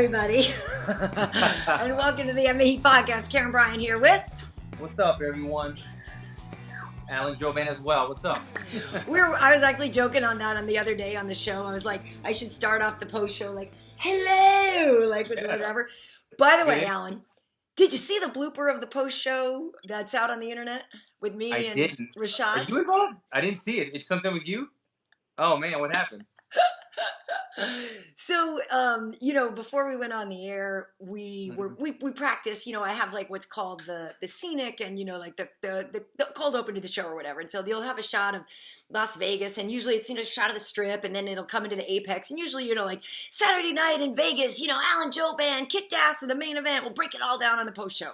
everybody, and welcome to the MMA podcast. Karyn Bryant here with... What's up, everyone? Alan Jouban as well. What's up? I was actually joking on that on the other day on the show. I was like, I should start off the post show like, hello, like with whatever. By the way, Alan, did you see the blooper of the post show that's out on the internet with me and Rashad? Are you involved? I didn't see it. It's something with you? Oh, man, what happened? So, before we went on the air, we practiced, I have like what's called the scenic and, like the cold open to the show or whatever. And so they'll have a shot of Las Vegas, and usually it's, a shot of the Strip, and then it'll come into the Apex. And usually, like Saturday night in Vegas, Alan Jouban kicked ass in the main event. We'll break it all down on the post show.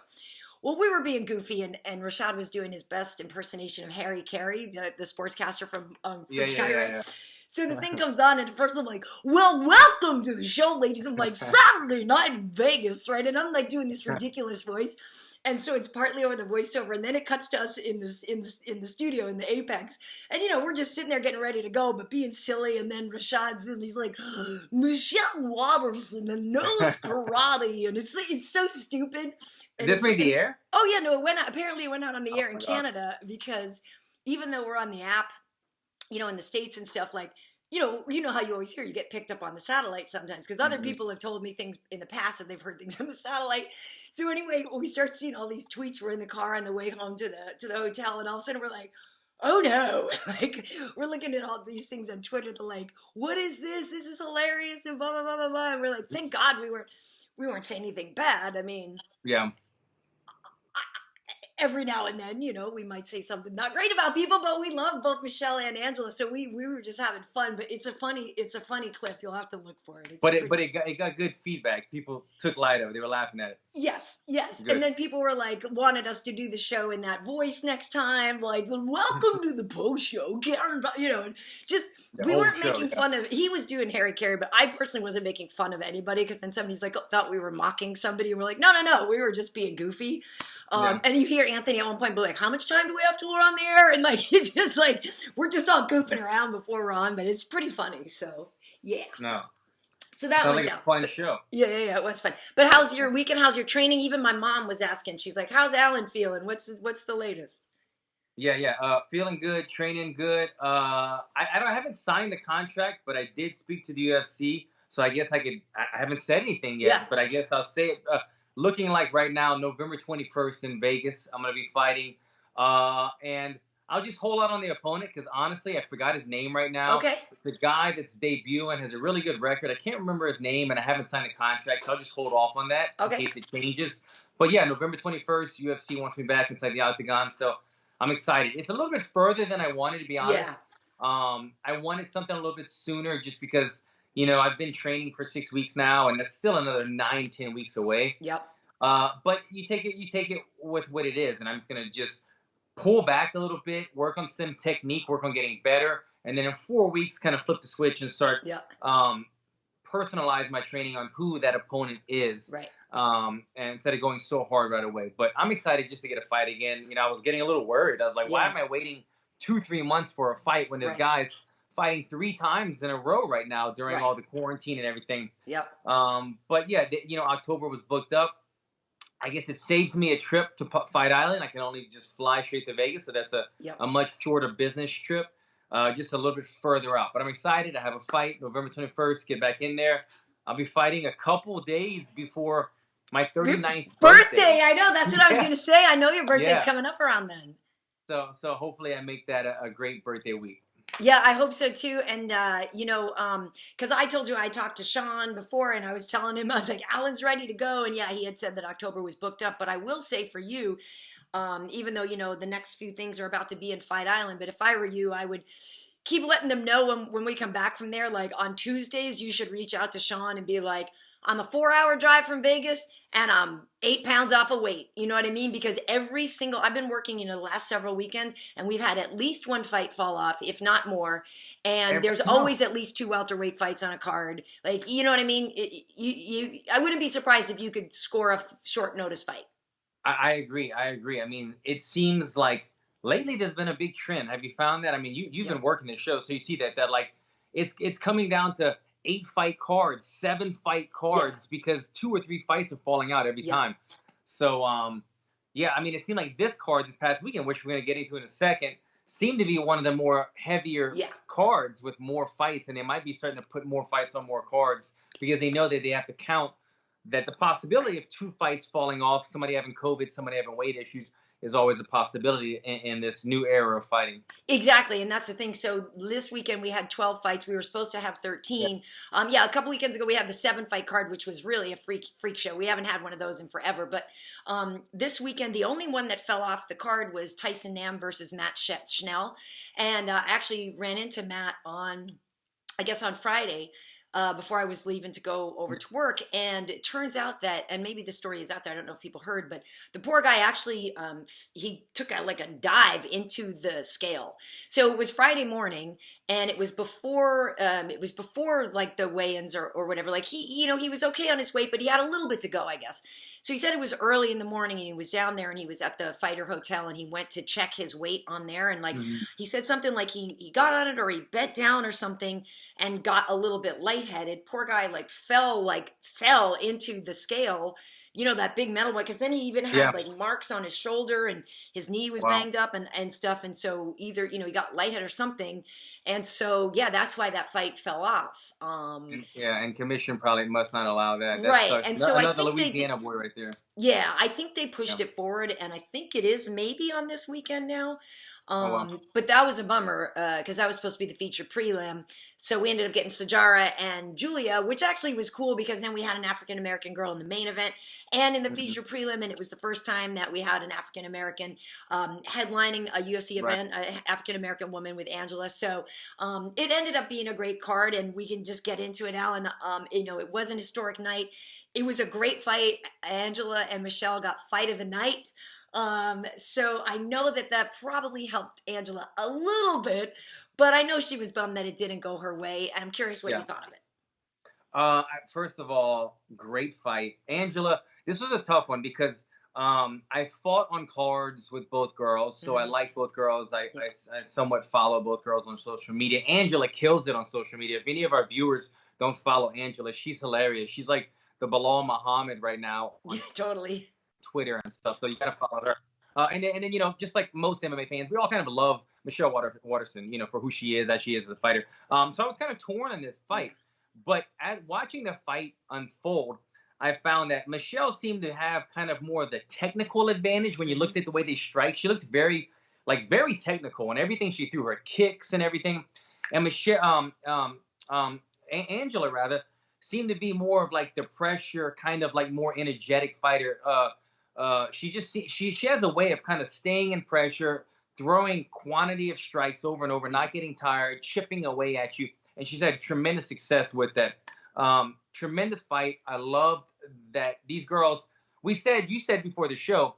Well, we were being goofy, and Rashad was doing his best impersonation of Harry Carey, the sportscaster from Chicago. So the thing comes on, and at first I'm like, well, welcome to the show, ladies. I'm like, Saturday night in Vegas, right? And I'm like doing this ridiculous voice. And so it's partly over the voiceover, and then it cuts to us in the studio, in the Apex. And, we're just sitting there getting ready to go, but being silly. And then Rashad's in, he's like, Michelle Waterson and knows karate. And it's so stupid. Did this make the air? Oh, yeah, no, it went out. Apparently it went out on the air in Canada, because even though we're on the app, in the States and stuff, like, you know how you always hear you get picked up on the satellite sometimes, because other people have told me things in the past and they've heard things on the satellite. So anyway, we start seeing all these tweets. We're in the car on the way home to the hotel, and all of a sudden we're like, oh no, like we're looking at all these things on Twitter. They're like, what is this? This is hilarious, and blah, blah, blah, blah, blah. And we're like, thank God we weren't saying anything bad. I mean, yeah. Every now and then, we might say something not great about people, but we love both Michelle and Angela, so we were just having fun. But it's a funny clip. You'll have to look for it. It got good feedback. People took light of it. They were laughing at it. Yes. Good. And then people were like, wanted us to do the show in that voice next time, like, welcome to the post show, Karyn. And just we weren't making fun of. He was doing Harry Carey, but I personally wasn't making fun of anybody, because then somebody's like thought we were mocking somebody, and we're like, no, we were just being goofy. And you hear Anthony at one point be like, how much time do we have till we're on the air? And like, it's just like, we're just all goofing around before we're on, but it's pretty funny. So, yeah. No. So that went like down. A fun show. Yeah, it was fun. But how's your weekend? How's your training? Even my mom was asking. She's like, how's Alan feeling? What's the latest? Yeah. Feeling good, training good. I haven't signed the contract, but I did speak to the UFC. So I guess I haven't said anything yet, but I guess I'll say it. Looking like right now, November 21st in Vegas, I'm going to be fighting. And I'll just hold out on the opponent, because honestly, I forgot his name right now. Okay. It's a guy that's debuting, has a really good record. I can't remember his name, and I haven't signed a contract, so I'll just hold off on that in case it changes. But yeah, November 21st, UFC wants me back inside the octagon, so I'm excited. It's a little bit further than I wanted, to be honest. Yeah. I wanted something a little bit sooner, just because I've been training for 6 weeks now, and that's still another 9-10 weeks away. Yep. But you take it with what it is, and I'm just gonna just pull back a little bit, work on some technique, work on getting better, and then in 4 weeks, kind of flip the switch and start personalize my training on who that opponent is. Right. And instead of going so hard right away. But I'm excited just to get a fight again. I was getting a little worried. I was like, why am I waiting 2-3 months for a fight when there's guys fighting 3 times in a row right now during all the quarantine and everything. Yep. But yeah, October was booked up. I guess it saves me a trip to Fight Island. I can only just fly straight to Vegas, so that's a much shorter business trip, just a little bit further out. But I'm excited. I have a fight November 21st. Get back in there. I'll be fighting a couple days before my 39th birthday. I know, that's what I was going to say. I know your birthday's coming up around then. So hopefully I make that a great birthday week. Yeah, I hope so too. And, because I told you I talked to Sean before, and I was telling him, I was like, Alan's ready to go. And yeah, he had said that October was booked up. But I will say for you, even though, the next few things are about to be in Fight Island, but if I were you, I would keep letting them know when we come back from there. Like on Tuesdays, you should reach out to Sean and be like, I'm a 4-hour drive from Vegas, and I'm 8 pounds off of weight. You know what I mean? Because I've been working, the last several weekends, and we've had at least one fight fall off, if not more. And there's always at least 2 welterweight fights on a card. Like, you know what I mean? I wouldn't be surprised if you could score a short notice fight. I agree. I mean, it seems like lately there's been a big trend. Have you found that? I mean, you've been working this show, so you see that like it's coming down to 8-fight cards, 7-fight cards, because 2 or 3 fights are falling out every time. So, yeah, I mean, it seemed like this card this past weekend, which we're going to get into in a second, seemed to be one of the more heavier cards with more fights, and they might be starting to put more fights on more cards because they know that they have to count that the possibility of 2 fights falling off, somebody having COVID, somebody having weight issues, is always a possibility in this new era of fighting. Exactly, and that's the thing. So this weekend we had 12 fights. We were supposed to have 13. A couple weekends ago we had the 7-fight card, which was really a freak show. We haven't had one of those in forever. But this weekend, the only one that fell off the card was Tyson Nam versus Matt Schnell. And I actually ran into Matt on Friday. Before I was leaving to go over to work. And it turns out that, and maybe the story is out there, I don't know if people heard, but the poor guy actually, he took a dive into the scale. So it was Friday morning, and it was before like the weigh-ins or whatever. Like he was okay on his weight, but he had a little bit to go, I guess. So he said it was early in the morning, and he was down there, and he was at the Fighter Hotel, and he went to check his weight on there, and he said something like he got on it or he bet down or something and got a little bit lightheaded. Poor guy fell into the scale, that big metal one, because then he even had marks on his shoulder, and his knee was banged up and stuff, and so either he got lightheaded or something, and so that's why that fight fell off. And commission probably must not allow that. Right, and so another Louisiana boy right there. Yeah, I think they pushed it forward, and I think it is maybe on this weekend now. But that was a bummer because that was supposed to be the feature prelim. So we ended up getting Sajara and Julia, which actually was cool because then we had an African-American girl in the main event and in the feature prelim, and it was the first time that we had an African-American headlining a UFC event, an African-American woman with Angela. So it ended up being a great card, and we can just get into it, Alan. It was an historic night. It was a great fight. Angela and Michelle got fight of the night. So I know that probably helped Angela a little bit, but I know she was bummed that it didn't go her way. And I'm curious what you thought of it. First of all, great fight. Angela, this was a tough one because I fought on cards with both girls, so I like both girls. I somewhat follow both girls on social media. Angela kills it on social media. If any of our viewers don't follow Angela, she's hilarious. She's like the Bilal Muhammad right now. Totally. Twitter and stuff, so you gotta follow her. And then just like most MMA fans, we all kind of love Michelle Waterson, for who she is as a fighter. So I was kind of torn on this fight, but watching the fight unfold, I found that Michelle seemed to have kind of more of the technical advantage when you looked at the way they strike. She looked very technical and everything she threw, her kicks and everything. And Michelle, Angela rather, seemed to be more of like the pressure, kind of like more energetic fighter. She has a way of kind of staying in pressure, throwing quantity of strikes over and over, not getting tired, chipping away at you, and she's had tremendous success with that. Tremendous fight. I loved that these girls. You said before the show,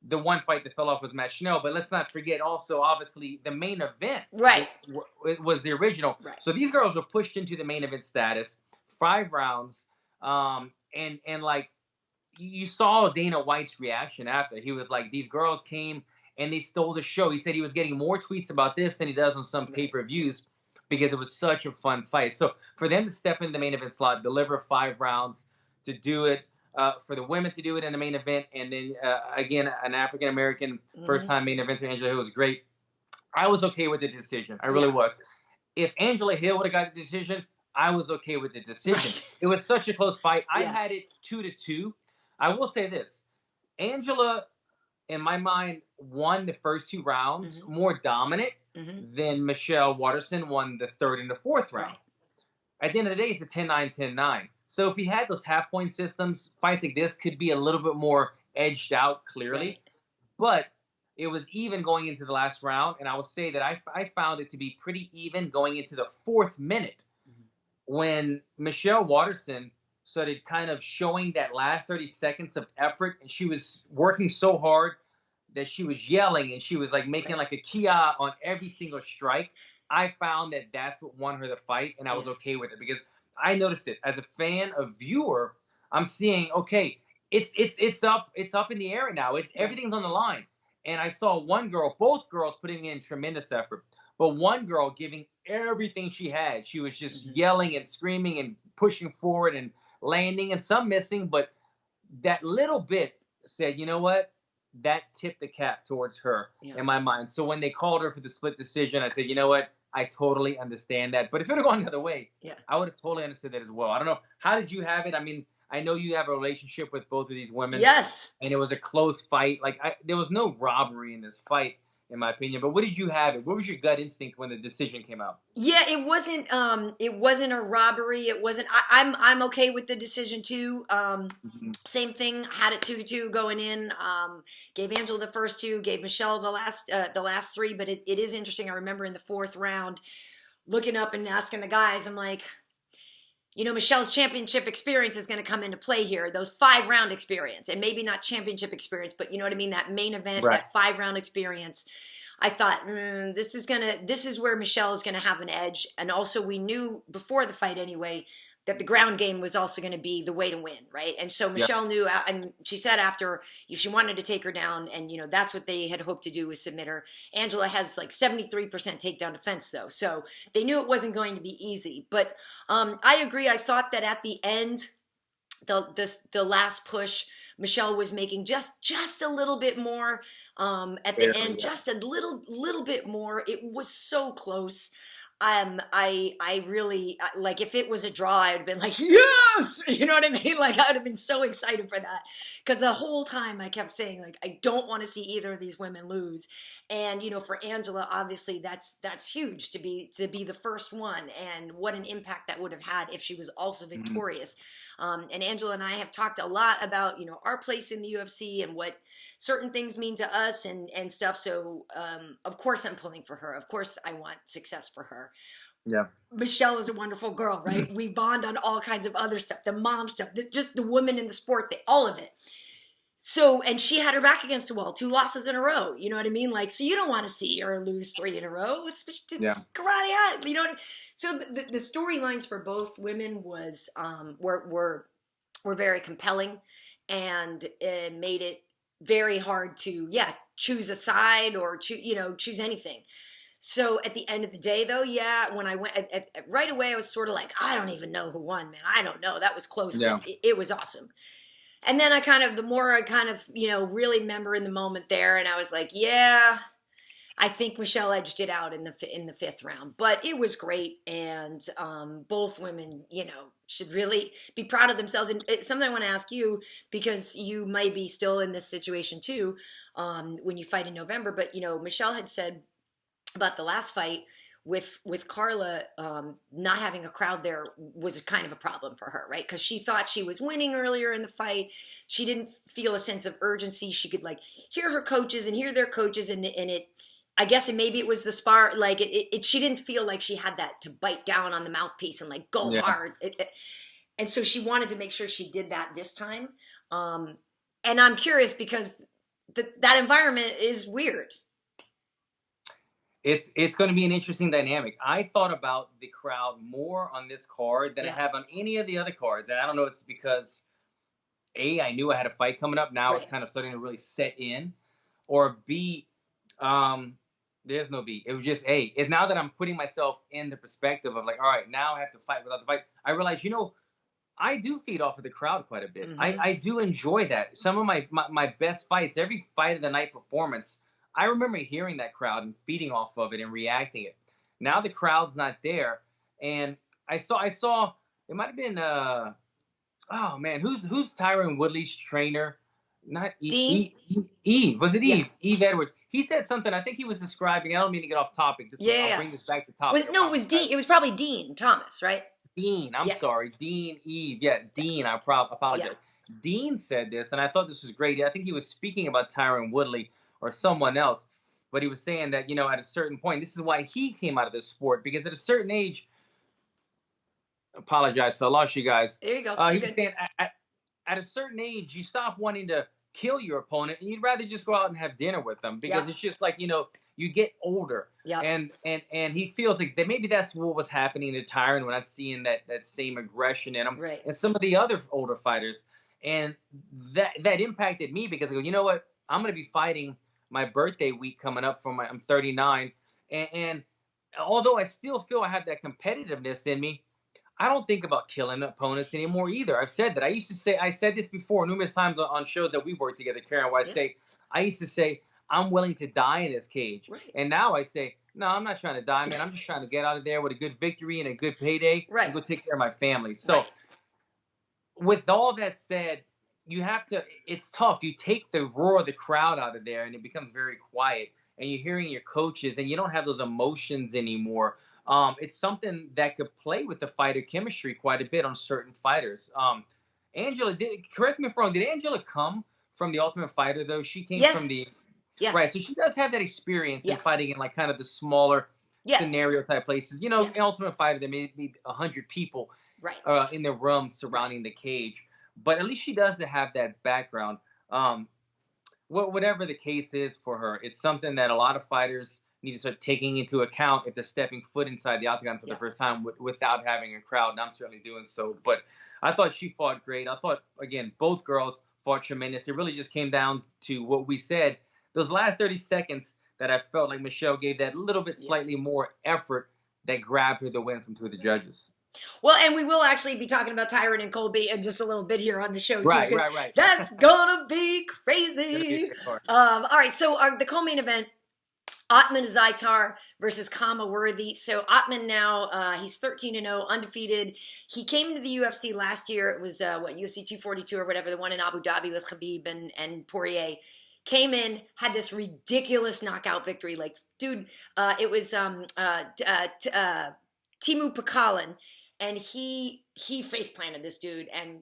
the one fight that fell off was Matt Schnell, but let's not forget also, obviously, the main event. Right. It was the original. Right. So these girls were pushed into the main event status. 5 rounds, and like you saw Dana White's reaction after. He was like, these girls came and they stole the show. He said he was getting more tweets about this than he does on some pay-per-views because it was such a fun fight. So for them to step in the main event slot, deliver 5 rounds, to do it, for the women to do it in the main event, and then again an African-American first-time main eventer, Angela Hill, was great. I was okay with the decision. I really was. If Angela Hill would have got the decision, I was okay with the decision. Right. It was such a close fight. I had it 2-2. I will say this. Angela, in my mind, won the first 2 rounds more dominant than Michelle Waterson won the 3rd and the 4th round. Right. At the end of the day, it's a 10-9, 10-9. So if he had those half-point systems, fights like this could be a little bit more edged out clearly. Right. But it was even going into the last round, and I will say that I found it to be pretty even going into the 4th minute. When Michelle Waterson started kind of showing that last 30 seconds of effort, and she was working so hard that she was yelling and she was like making like a kia on every single strike, I found that that's what won her the fight, and I was okay with it because I noticed it as a fan, a viewer. I'm seeing, okay, it's up in the air now. Everything's on the line, and I saw both girls putting in tremendous effort, but one girl giving everything she had. She was just yelling and screaming and pushing forward and landing, and some missing, but that little bit said, you know what? That tipped the cap towards her in my mind. So when they called her for the split decision, I said, you know what? I totally understand that. But if it had gone the other way, I would have totally understood that as well. I don't know. How did you have it? I mean, I know you have a relationship with both of these women. Yes. And it was a close fight. Like, there was no robbery in this fight, in my opinion. But what did you have it? What was your gut instinct when the decision came out? Yeah, it wasn't a robbery. It wasn't. I'm okay with the decision too. Same thing. Had it 2-2 going in. Gave Angela the first 2. Gave Michelle the last 3. But it is interesting. I remember in the 4th round, looking up and asking the guys. I'm like, you know, Michelle's championship experience is going to come into play here. Those 5-round experience, and maybe not championship experience, but you know what I mean? That main event, that 5-round experience. I thought, this is where Michelle is going to have an edge. And also we knew before the fight anyway, that the ground game was also going to be the way to win, right? And so Michelle knew, and she said after, she wanted to take her down, and you know that's what they had hoped to do, was submit her. Angela has like 73% takedown defense though, so they knew it wasn't going to be easy. But I agree. I thought that at the end, the last push, Michelle was making just a little bit more at the end, just a little bit more. It was so close. I really, like, if it was a draw, I would have been like, yes, you know what I mean? Like, I would have been so excited for that, because the whole time I kept saying, like, I don't want to see either of these women lose. And, you know, for Angela, obviously that's huge to be the first one, and what an impact that would have had if she was also victorious. And Angela and I have talked a lot about, you know, our place in the UFC and what certain things mean to us and stuff. So, of course I'm pulling for her. Of course I want success for her. Yeah. Michelle is a wonderful girl, right? We bond on all kinds of other stuff, the mom stuff, just the women in the sport, all of it. So, and she had her back against the wall, 2 losses in a row. You know what I mean? Like, so you don't want to see her lose 3 in a row. It's karate, you know what I mean? So the storylines for both women was, were very compelling, and it made it very hard to, choose a side or choose anything. So at the end of the day, though, when I went right away, I was sort of like, I don't even know who won, man. I don't know. That was close, but it was awesome. And then the more I really remember in the moment there, and I was like, I think Michelle edged it out in the 5th round, but it was great. And both women, should really be proud of themselves. And it's something I want to ask you, because you might be still in this situation too, when you fight in November. But, Michelle had said about the last fight with Carla, not having a crowd there was kind of a problem for her, right? Because she thought she was winning earlier in the fight. She didn't feel a sense of urgency. She could hear her coaches and hear their coaches, and it, I guess, and maybe it was the spar, she didn't feel like she had that to bite down on the mouthpiece and go hard. And so she wanted to make sure she did that this time. And I'm curious, because that environment is weird. It's going to be an interesting dynamic. I thought about the crowd more on this card than I have on any of the other cards. And I don't know if it's because, A, I knew I had a fight coming up. Now it's kind of starting to really set in. Or B, there's no B. It was just A. It's now that I'm putting myself in the perspective of all right, now I have to fight without the fight. I realize, I do feed off of the crowd quite a bit. Mm-hmm. I do enjoy that. Some of my best fights, every fight of the night performance, I remember hearing that crowd and feeding off of it and reacting it. Now the crowd's not there, and I saw it might have been who's Tyron Woodley's trainer? Not Dean. Eve. Was it Eve? Eve Edwards. He said something. I think he was describing. I don't mean to get off topic. I'll bring this back to topic. It was Dean. It was probably Dean Thomas, right? Dean. I'm sorry. Dean Eve. Yeah, Dean. I apologize. Yeah. Dean said this, and I thought this was great. I think he was speaking about Tyron Woodley or someone else, but he was saying that, at a certain point, this is why he came out of this sport, because at a certain age, apologize if I lost you guys. There you go. He was saying at a certain age, you stop wanting to kill your opponent, and you'd rather just go out and have dinner with them, because it's just you get older. Yeah. And he feels like that maybe that's what was happening to Tyron, when I'm seeing that same aggression in him, and some of the other older fighters. And that impacted me, because I go, you know what? I'm going to be fighting my birthday week coming up I'm 39. And although I still feel I have that competitiveness in me, I don't think about killing opponents anymore either. I've said that. I said this before numerous times on shows that we've worked together, Karyn, where I used to say, I'm willing to die in this cage. Right. And now I say, no, I'm not trying to die, man. I'm just trying to get out of there with a good victory and a good payday and go take care of my family. So with all that said, it's tough. You take the roar of the crowd out of there and it becomes very quiet. And you're hearing your coaches and you don't have those emotions anymore. It's something that could play with the fighter chemistry quite a bit on certain fighters. Angela, correct me if I'm wrong, did Angela come from the Ultimate Fighter, though? She came from the... Yeah. Right, so she does have that experience in fighting in like kind of the smaller scenario type places. You know, Ultimate Fighter, there may be 100 people in the room surrounding the cage. But at least she does have that background. Whatever the case is for her, it's something that a lot of fighters need to start taking into account if they're stepping foot inside the octagon for the first time without having a crowd. And I'm certainly doing so. But I thought she fought great. I thought, again, both girls fought tremendous. It really just came down to what we said. Those last 30 seconds that I felt like Michelle gave that little bit slightly more effort that grabbed her the win from two of the judges. Well, and we will actually be talking about Tyron and Colby in just a little bit here on the show, too. Right. That's gonna be crazy. All right, so the co-main event, Ottman Azaitar versus Khama Worthy. So Ottman now, he's 13-0, undefeated. He came into the UFC last year. It was, UFC 242 or whatever, the one in Abu Dhabi with Khabib and Poirier. Came in, had this ridiculous knockout victory. Like, dude, it was Timu Pakalan. And he face planted this dude, and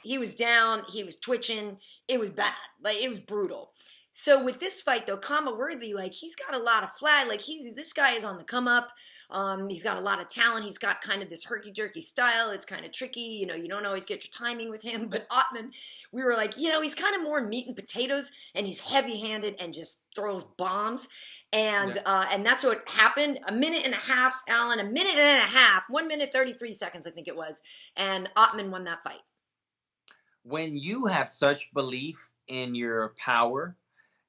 he was down, he was twitching, it was bad, like it was brutal. So with this fight though, Khama Worthy, like he's got a lot of flag, like this guy is on the come up. He's got a lot of talent. He's got kind of this herky jerky style. It's kind of tricky, you know. You don't always get your timing with him. But Ottman, we were like, you know, he's kind of more meat and potatoes, and he's heavy handed and just throws bombs. And that's what happened. A minute and a half, Alan. 1 minute 33 seconds, I think it was. And Ottman won that fight. When you have such belief in your power,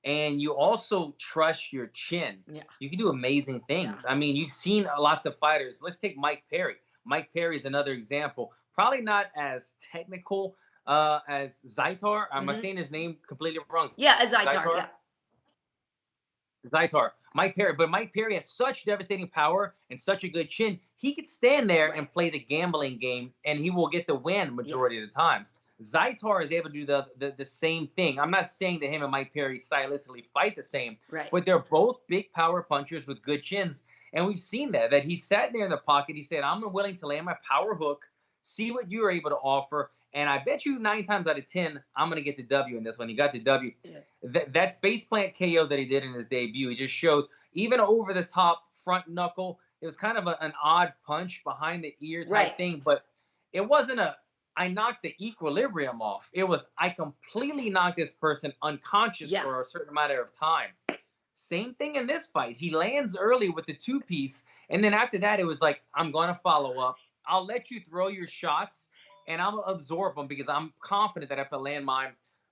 and you also trust your chin, you can do amazing things. I mean, you've seen lots of fighters. Let's take Mike Perry. Mike Perry is another example. Probably not as technical as Azaitar. Am I saying his name completely wrong? Yeah, Azaitar. Azaitar. Mike Perry. But Mike Perry has such devastating power and such a good chin. He could stand there and play the gambling game, and he will get the win majority of the times. Azaitar is able to do the same thing. I'm not saying that him and Mike Perry stylistically fight the same, but they're both big power punchers with good chins. And we've seen that he sat there in the pocket. He said, I'm willing to land my power hook, see what you're able to offer. And I bet you 9 times out of 10, I'm going to get the W in this one. He got the W. That faceplant KO that he did in his debut, it just shows, even over the top front knuckle, it was kind of an odd punch behind the ear type thing. But it wasn't I knocked the equilibrium off. It was, I completely knocked this person unconscious for a certain amount of time. Same thing in this fight. He lands early with the 2-piece, and then after that, it was like, I'm going to follow up. I'll let you throw your shots, and I'm going to absorb them because I'm confident that if I land mine,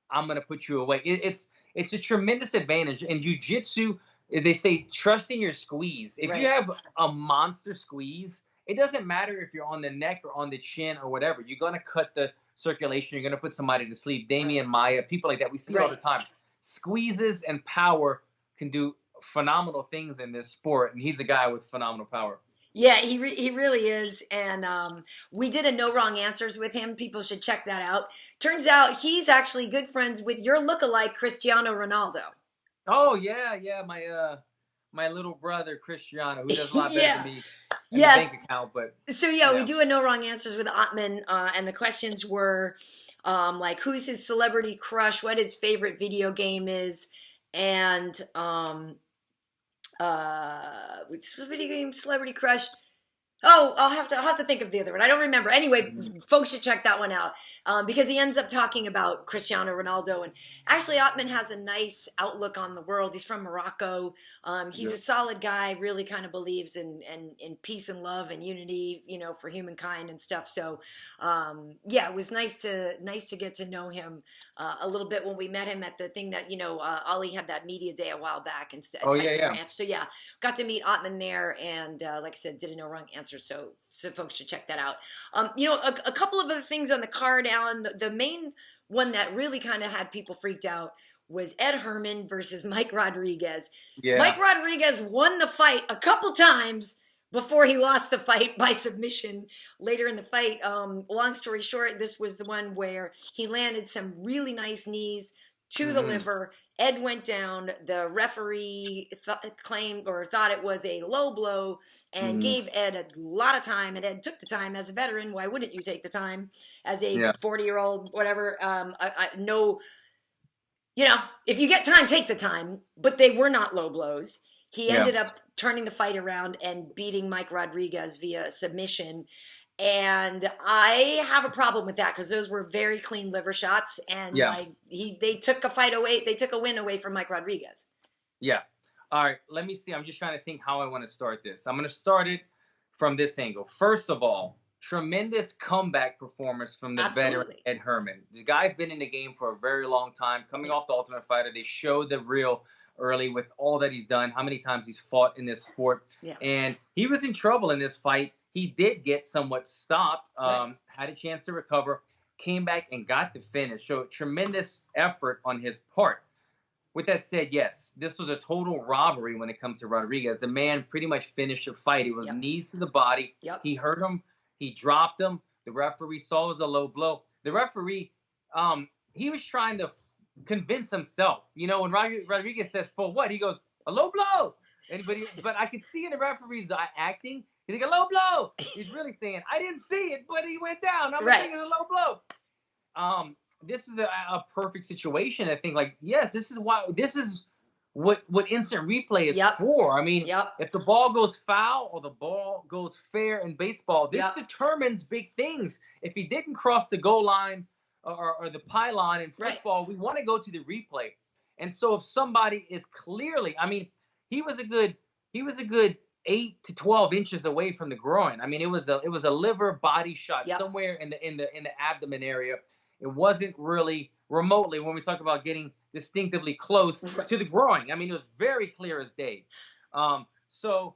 I'm going to put you away. It's a tremendous advantage. In jiu-jitsu, they say trust in your squeeze. If you have a monster squeeze, it doesn't matter if you're on the neck or on the chin or whatever. You're going to cut the circulation. You're going to put somebody to sleep. Damian Maya, people like that, we see all the time. Squeezes and power can do phenomenal things in this sport, and he's a guy with phenomenal power. Yeah, he really is. And we did a No Wrong Answers with him. People should check that out. Turns out he's actually good friends with your lookalike, Cristiano Ronaldo. Oh, yeah, my little brother Cristiano, who does a lot better than me in the bank account. But so we do a No Wrong Answers with Ottman, and the questions were like, who's his celebrity crush, what his favorite video game is, and which video game celebrity crush, Oh, I'll have to think of the other one. I don't remember. Anyway, folks should check that one out because he ends up talking about Cristiano Ronaldo. And actually, Ottman has a nice outlook on the world. He's from Morocco. He's a solid guy. Really kind of believes in peace and love and unity, for humankind and stuff. So, it was nice to get to know him a little bit when we met him at the thing that Ali had that media day a while back at Tyson Ranch. So got to meet Ottman there, and like I said, didn't know wrong answer. So folks should check that out. A couple of other things on the card, Alan. The main one that really kind of had people freaked out was Ed Herman versus Mike Rodriguez. Yeah. Mike Rodriguez won the fight a couple times before he lost the fight by submission later in the fight. Long story short, this was the one where he landed some really nice knees to the liver. Ed went down. The referee claimed or thought it was a low blow and gave Ed a lot of time. And Ed took the time as a veteran. Why wouldn't you take the time as a 40-year-old, whatever? If you get time, take the time. But they were not low blows. He ended up turning the fight around and beating Mike Rodriguez via submission. And I have a problem with that because those were very clean liver shots, and they took a fight away. They took a win away from Mike Rodriguez. Yeah. All right. Let me see. I'm just trying to think how I want to start this. I'm going to start it from this angle. First of all, tremendous comeback performance from the veteran Ed Herman. The guy's been in the game for a very long time. Coming off the Ultimate Fighter, they showed the real early with all that he's done, how many times he's fought in this sport, and he was in trouble in this fight. He did get somewhat stopped, had a chance to recover, came back and got the finish. So tremendous effort on his part. With that said, yes, this was a total robbery when it comes to Rodriguez. The man pretty much finished the fight. It was knees to the body. He hurt him. He dropped him. The referee saw it was a low blow. The referee, he was trying to convince himself. When Rodriguez says, for what? He goes, a low blow. But I could see in the referee's acting, he's like, a low blow. He's really saying, I didn't see it, but he went down. I'm thinking a low blow. This is a perfect situation. I think, this is what instant replay is for. I mean, if the ball goes foul or the ball goes fair in baseball, this determines big things. If he didn't cross the goal line or the pylon in football, we want to go to the replay. And so if somebody is clearly, he was a good 8 to 12 inches away from the groin. it was a liver body shot somewhere in the abdomen area. It wasn't really remotely when we talk about getting distinctively close to the groin. It was very clear as day. So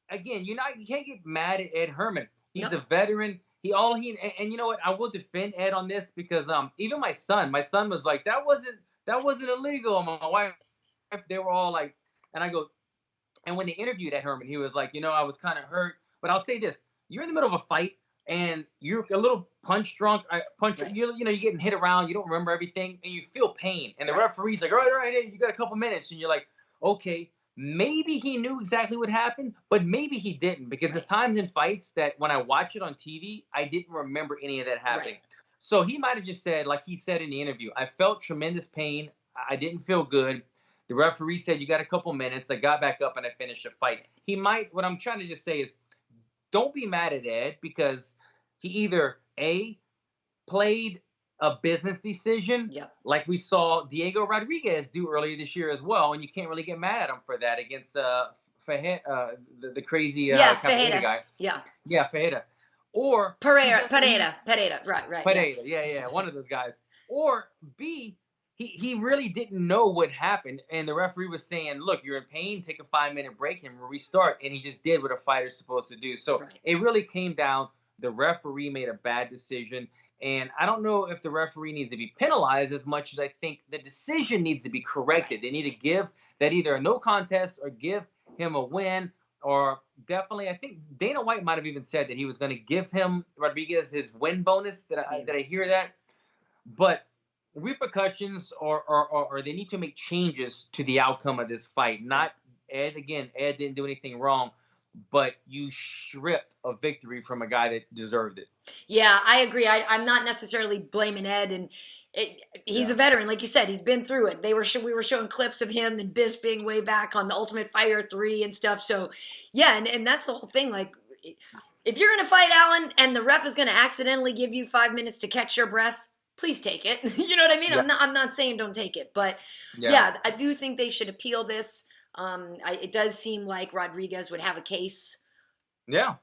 again, you can't get mad at Ed Herman. He's a veteran. And you know what? I will defend Ed on this because even my son was like, that wasn't illegal. My wife, they were all like, and I go, and when they interviewed Ed Herman, he was like, I was kind of hurt. But I'll say this: you're in the middle of a fight and you're a little punch drunk. You're getting hit around. You don't remember everything, and you feel pain. And the referee's like, all right, you got a couple minutes, and you're like, okay. Maybe he knew exactly what happened, but maybe he didn't, because there's times in fights that when I watch it on TV, I didn't remember any of that happening. So he might have just said, like he said in the interview, I felt tremendous pain. I didn't feel good. The referee said, you got a couple minutes. I got back up and I finished the fight. What I'm trying to just say is, don't be mad at Ed, because he either played a business decision, like we saw Diego Rodriguez do earlier this year as well, and you can't really get mad at him for that against the crazy Fajeda guy. Fajeda. Or Pereira, right. One of those guys. Or B, he really didn't know what happened, and the referee was saying, look, you're in pain, take a 5-minute break and restart, and he just did what a fighter's supposed to do. So it really came down, the referee made a bad decision. And I don't know if the referee needs to be penalized as much as I think the decision needs to be corrected. They need to give that either a no contest or give him a win, or definitely, I think Dana White might have even said that he was going to give him, Rodriguez, his win bonus. Did I hear that? But repercussions or they need to make changes to the outcome of this fight. Not Ed. Again, Ed didn't do anything wrong, but you stripped a victory from a guy that deserved it. Yeah, I agree. I'm not necessarily blaming Ed, and he's a veteran, like you said. He's been through it. We were showing clips of him and Bisping way back on the Ultimate Fighter 3 and stuff. So, yeah, and that's the whole thing. Like, if you're going to fight Allen and the ref is going to accidentally give you 5 minutes to catch your breath, please take it. You know what I mean? Yeah. I'm not saying don't take it, but yeah, I do think they should appeal this. It does seem like Rodriguez would have a case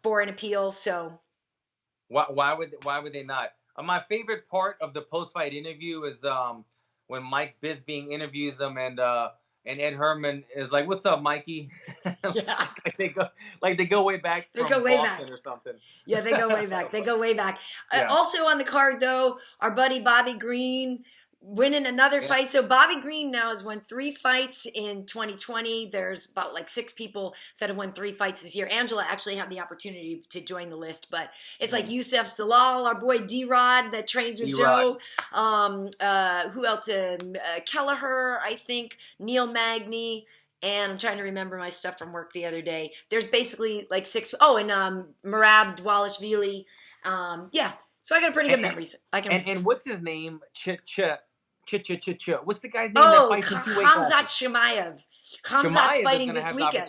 for an appeal. So why would they not? My favorite part of the post-fight interview is when Mike Bisping interviews him and Ed Herman is like, "What's up, Mikey?" Yeah. they go way back. They go way back or something. Yeah, they go way back. They go way back. Yeah. Also on the card though, our buddy Bobby Green winning another fight. So Bobby Green now has won 3 fights in 2020. There's about like 6 people that have won 3 fights this year. Angela actually had the opportunity to join the list, but it's like Youssef Zalal, our boy D-Rod that trains with Joe. Who else? Kelleher, I think. Neil Magny. And I'm trying to remember my stuff from work the other day. There's basically like 6. Oh, and Merab Dvalishvili. Yeah. So I got pretty good memories. And what's his name? What's the guy's name? Oh, Khamzat Chimaev. Khamzat's fighting this weekend.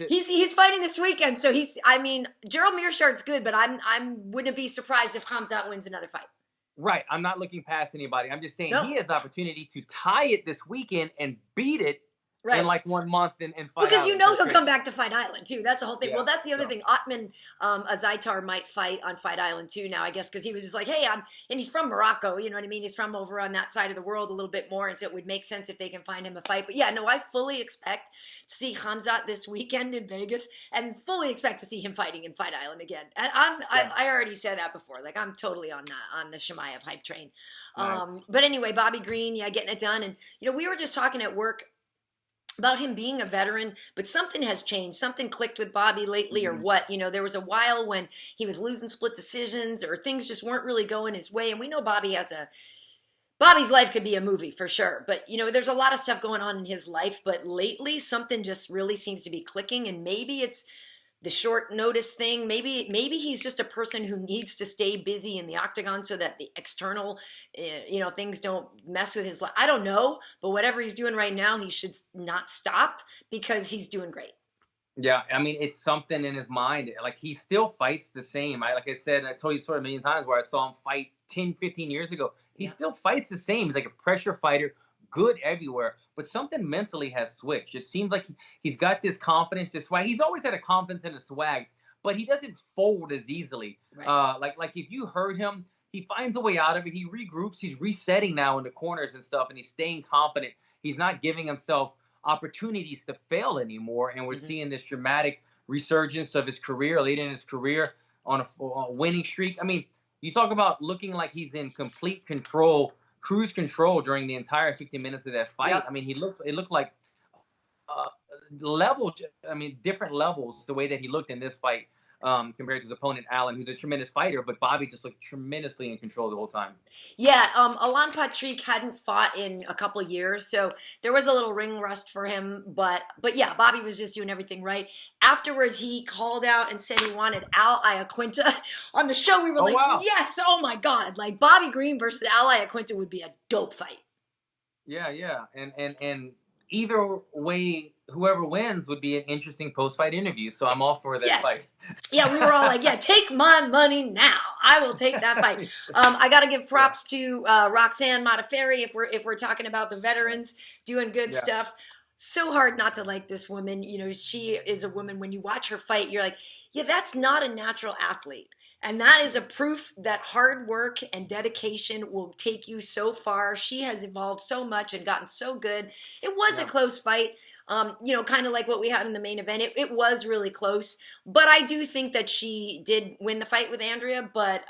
He's fighting this weekend. So Gerald Mearshardt's good, but I wouldn't be surprised if Khamzat wins another fight. Right. I'm not looking past anybody. I'm just saying he has the opportunity to tie it this weekend and beat it. Right. In like 1 month and fight because he'll come back to Fight Island too. That's the whole thing. Yeah, well, that's the other thing. Ottman Azaitar might fight on Fight Island too now, I guess, because he was just like, hey, and he's from Morocco, you know what I mean? He's from over on that side of the world a little bit more, and so it would make sense if they can find him a fight. But yeah, no, I fully expect to see Khamzat this weekend in Vegas and fully expect to see him fighting in Fight Island again. And I already said that before. Like, I'm totally on the Chimaev hype train. Nice. But anyway, Bobby Green, getting it done. And, we were just talking at work about him being a veteran, but something has changed. Something clicked with Bobby lately or what. There was a while when he was losing split decisions or things just weren't really going his way. And we know Bobby's life could be a movie for sure. But, there's a lot of stuff going on in his life. But lately, something just really seems to be clicking. And maybe it's the short notice thing. Maybe he's just a person who needs to stay busy in the octagon so that the external, things don't mess with his life. I don't know, but whatever he's doing right now, he should not stop because he's doing great. Yeah, it's something in his mind. Like, he still fights the same. Like I said, I told you sort of a million times where I saw him fight 10, 15 years ago. He still fights the same. He's like a pressure fighter, good everywhere. But something mentally has switched. It seems like he's got this confidence, this swag. He's always had a confidence and a swag, but he doesn't fold as easily. Right. Like if you hurt him, he finds a way out of it. He regroups. He's resetting now in the corners and stuff, and he's staying confident. He's not giving himself opportunities to fail anymore, and we're seeing this dramatic resurgence of his career, late in his career on a winning streak. You talk about looking like he's in complete control, cruise control during the entire 50 minutes of that fight. Yep. It looked like levels. Different levels the way that he looked in this fight compared to his opponent Allen, who's a tremendous fighter, but Bobby just looked tremendously in control the whole time. Yeah, Alan Patrick hadn't fought in a couple years, so there was a little ring rust for him. But yeah, Bobby was just doing everything right. Afterwards, he called out and said he wanted Al Iaquinta on the show. We were wow. Yes, oh my God, like Bobby Green versus Al Iaquinta would be a dope fight. Yeah, and either way, whoever wins would be an interesting post-fight interview. So I'm all for that fight. Yeah, we were all like, take my money now. I will take that fight. I got to give props to Roxanne Modafferi if we're talking about the veterans doing good stuff. So hard not to like this woman. She is a woman, when you watch her fight, you're like, that's not a natural athlete. And that is a proof that hard work and dedication will take you so far. She has evolved so much and gotten so good. It was a close fight, kind of like what we had in the main event. It was really close. But I do think that she did win the fight with Andrea. But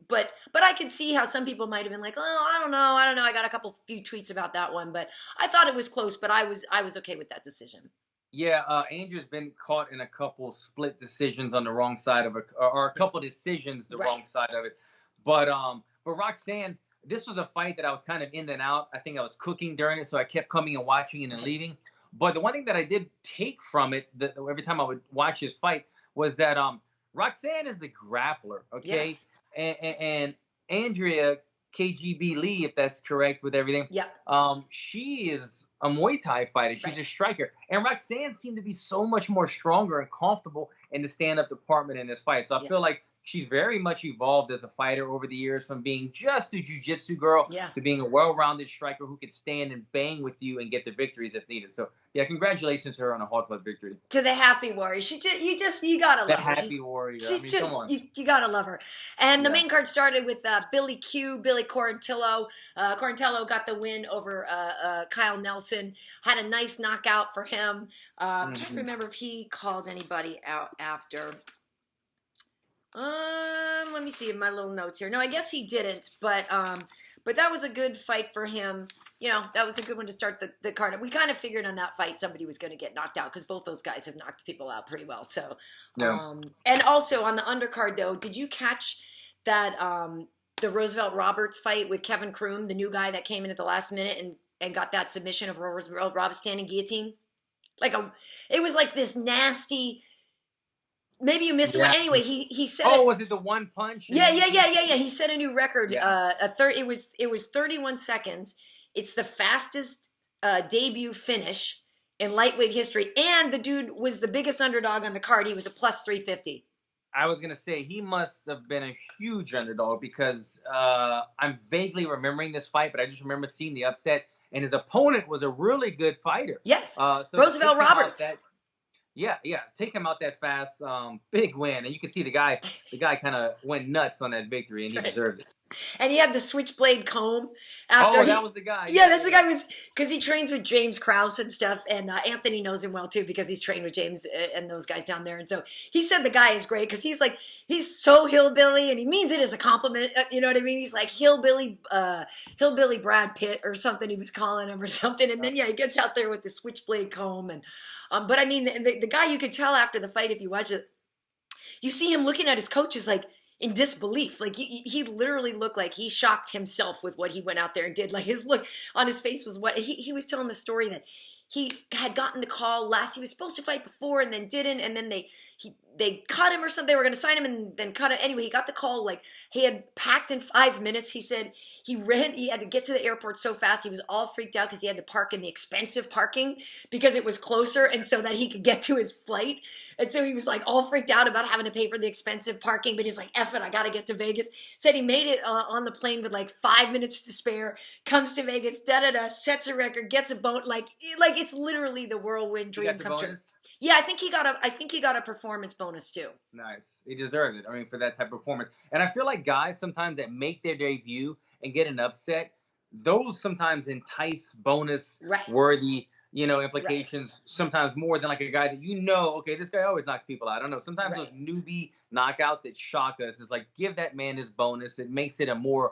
I could see how some people might have been like, I don't know. I got a few tweets about that one. But I thought it was close, but I was okay with that decision. Yeah, Andrew's been caught in a couple split decisions on the wrong side of it, or a couple decisions the wrong side of it. But Roxanne, this was a fight that I was kind of in and out. I think I was cooking during it, so I kept coming and watching and then leaving. But the one thing that I did take from it, every time I would watch this fight, was that Roxanne is the grappler, okay? Yes. And Andrea, KGB Lee, if that's correct with everything, she is a Muay Thai fighter. She's a striker. And Roxanne seemed to be so much more stronger and comfortable in the stand-up department in this fight. So I feel like she's very much evolved as a fighter over the years, from being just a jiu-jitsu girl to being a well-rounded striker who could stand and bang with you and get the victories if needed. So, yeah, congratulations to her on a hard-fought victory. To the happy warrior. You gotta love her. The happy warrior. She's I mean, just, come on. You gotta love her. And the main card started with Billy Quarantillo. Quarantillo got the win over Kyle Nelson. Had a nice knockout for him. I'm trying to remember if he called anybody out after. Let me see in my little notes here. No, I guess he didn't, but that was a good fight for him. You know, that was a good one to start the card. We kind of figured on that fight somebody was going to get knocked out because both those guys have knocked people out pretty well. So, and also on the undercard though, did you catch that the Roosevelt Roberts fight with Kevin Croom, the new guy that came in at the last minute and got that submission of Roosevelt Roberts standing guillotine? It was like this nasty. Maybe you missed one. Anyway, he said. Oh, was it the one punch? Yeah. He set a new record. Yeah. It was 31 seconds. It's the fastest debut finish in lightweight history, and the dude was the biggest underdog on the card. He was a plus 350. I was gonna say he must have been a huge underdog because I'm vaguely remembering this fight, but I just remember seeing the upset, and his opponent was a really good fighter. Yes, so Roosevelt Roberts. Yeah, take him out that fast, big win, and you can see the guy kind of went nuts on that victory, and he deserved it. And he had the switchblade comb after. That was the guy. Yeah, that's the guy because he trains with James Krause and stuff, and Anthony knows him well too because he's trained with James and those guys down there. And so he said the guy is great because he's so hillbilly, and he means it as a compliment. You know what I mean? He's like hillbilly Brad Pitt or something. He was calling him or something, and then he gets out there with the switchblade comb and. But I mean, the guy, you could tell after the fight if you watch it, you see him looking at his coaches like in disbelief. Like he literally looked like he shocked himself with what he went out there and did. Like his look on his face was what he was telling the story that he had gotten the call last. He was supposed to fight before and then didn't, and then they cut him or something. They were going to sign him and then cut him. Anyway, he got the call. Like he had packed in 5 minutes. He said he had to get to the airport so fast. He was all freaked out because he had to park in the expensive parking because it was closer and so that he could get to his flight. And so he was like all freaked out about having to pay for the expensive parking, but he's like, F it, I got to get to Vegas. Said he made it on the plane with like 5 minutes to spare, comes to Vegas, sets a record, gets a boat. Like it's literally the whirlwind dream come true. Yeah, I think he got a performance bonus too. Nice. He deserved it. I mean, for that type of performance. And I feel like guys sometimes that make their debut and get an upset, those sometimes entice bonus worthy, implications sometimes more than like a guy that okay, this guy always knocks people out. I don't know. Sometimes those newbie knockouts that shock us is like give that man his bonus. It makes it a more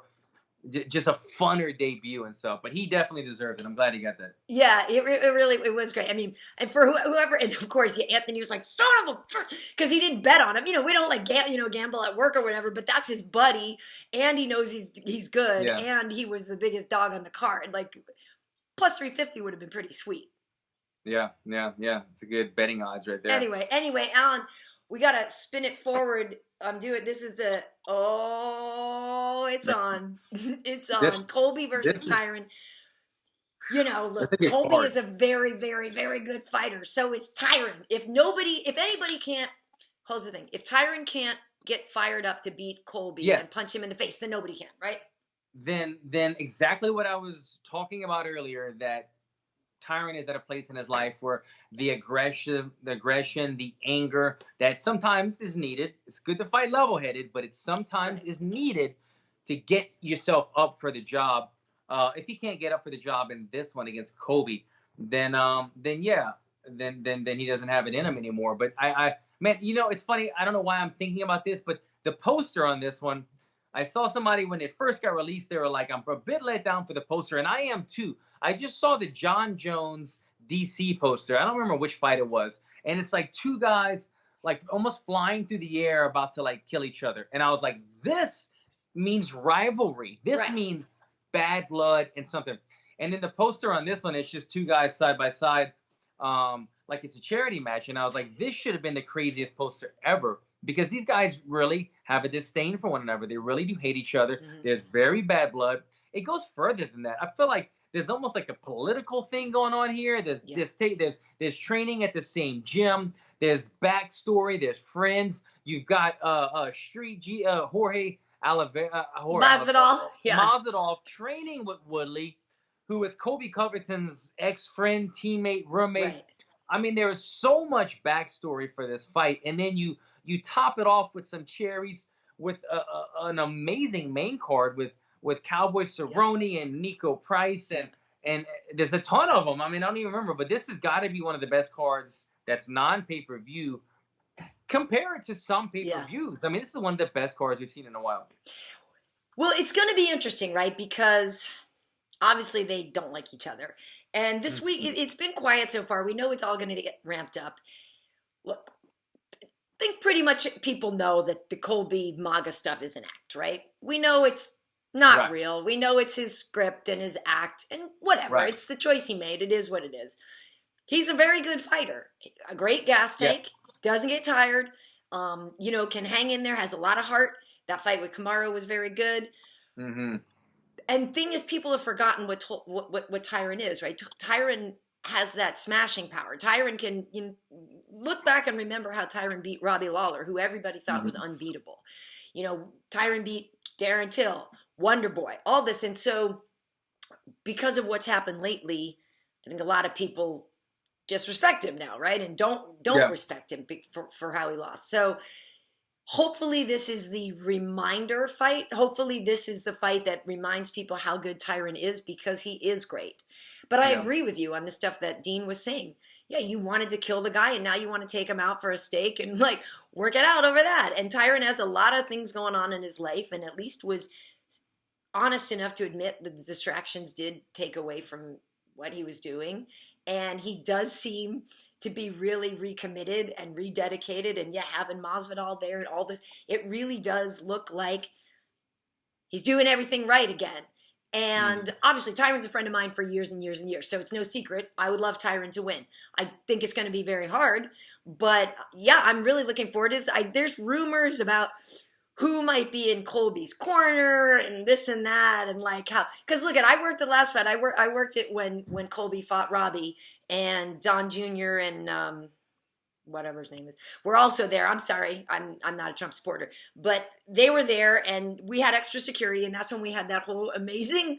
just a funner debut and stuff, but he definitely deserved it. I'm glad he got that. Yeah, it was great. I mean, and for whoever, and of course, Anthony was like, son of a, because he didn't bet on him. We don't like gamble at work or whatever, but that's his buddy, and he knows he's good, and he was the biggest dog on the card. Like, plus 350 would have been pretty sweet. Yeah. It's a good betting odds right there. Anyway, Alan, we gotta spin it forward. Do it. This is it's on. It's on. Colby versus Tyron. Look, Colby is a very, very, very good fighter. So is Tyron. If anybody can't, here's the thing. If Tyron can't get fired up to beat Colby and punch him in the face, then nobody can, right? Then exactly what I was talking about earlier, that Tyron is at a place in his life where the aggression, the anger that sometimes is needed. It's good to fight level-headed, but it sometimes is needed to get yourself up for the job. If he can't get up for the job in this one against Colby, then he doesn't have it in him anymore. But man, it's funny. I don't know why I'm thinking about this, but the poster on this one, I saw somebody when it first got released, they were like, I'm a bit let down for the poster, and I am too. I just saw the John Jones DC poster. I don't remember which fight it was. And it's like two guys like almost flying through the air about to like kill each other. And I was like, this means rivalry. This means bad blood and something. And then the poster on this one, it's just two guys side by side. Like it's a charity match. And I was like, this should have been the craziest poster ever. Because these guys really have a disdain for one another. They really do hate each other. Mm-hmm. There's very bad blood. It goes further than that. I feel like there's almost like a political thing going on here. There's training at the same gym. There's backstory. There's friends. You've got Jorge Masvidal, Masvidal training with Woodley, who is Colby Covington's ex-friend, teammate, roommate. Right. I mean, there is so much backstory for this fight, and then you top it off with some cherries with an amazing main card with Cowboy Cerrone and Niko Price, and there's a ton of them. I mean, I don't even remember, but this has got to be one of the best cards that's non-pay-per-view. Compare it to some pay-per-views. I mean, this is one of the best cards we've seen in a while. Well, it's going to be interesting, right? Because obviously they don't like each other. And this week, it's been quiet so far. We know it's all going to get ramped up. Look, I think pretty much people know that the Colby MAGA stuff is an act, right? We know it's not real. We know it's his script and his act and whatever. Right. It's the choice he made. It is what it is. He's a very good fighter. A great gas tank. Doesn't get tired. Can hang in there. Has a lot of heart. That fight with Kamaru was very good. Mm-hmm. And thing is, people have forgotten what Tyron is, right? Tyron has that smashing power. Tyron can look back and remember how Tyron beat Robbie Lawler, who everybody thought was unbeatable. Tyron beat Darren Till, Wonder Boy, all this. And so because of what's happened lately, I think a lot of people disrespect him now, right? And don't respect him for how he lost. So hopefully this is the reminder fight. Hopefully this is the fight that reminds people how good Tyron is, because he is great. But I agree with you on the stuff that Dean was saying. Yeah, you wanted to kill the guy and now you want to take him out for a steak and work it out over that. And Tyron has a lot of things going on in his life, and at least was honest enough to admit that the distractions did take away from what he was doing. And he does seem to be really recommitted and rededicated. And having Masvidal there and all this, it really does look like he's doing everything right again. And obviously Tyron's a friend of mine for years and years and years. So it's no secret. I would love Tyron to win. I think it's going to be very hard. But I'm really looking forward to this. There's rumors about who might be in Colby's corner and this and that, and how, because look, I worked the last fight. I worked it when Colby fought Robbie, and Don Jr. and whatever his name is were also there. I'm sorry, I'm not a Trump supporter, but they were there, and we had extra security, and that's when we had that whole amazing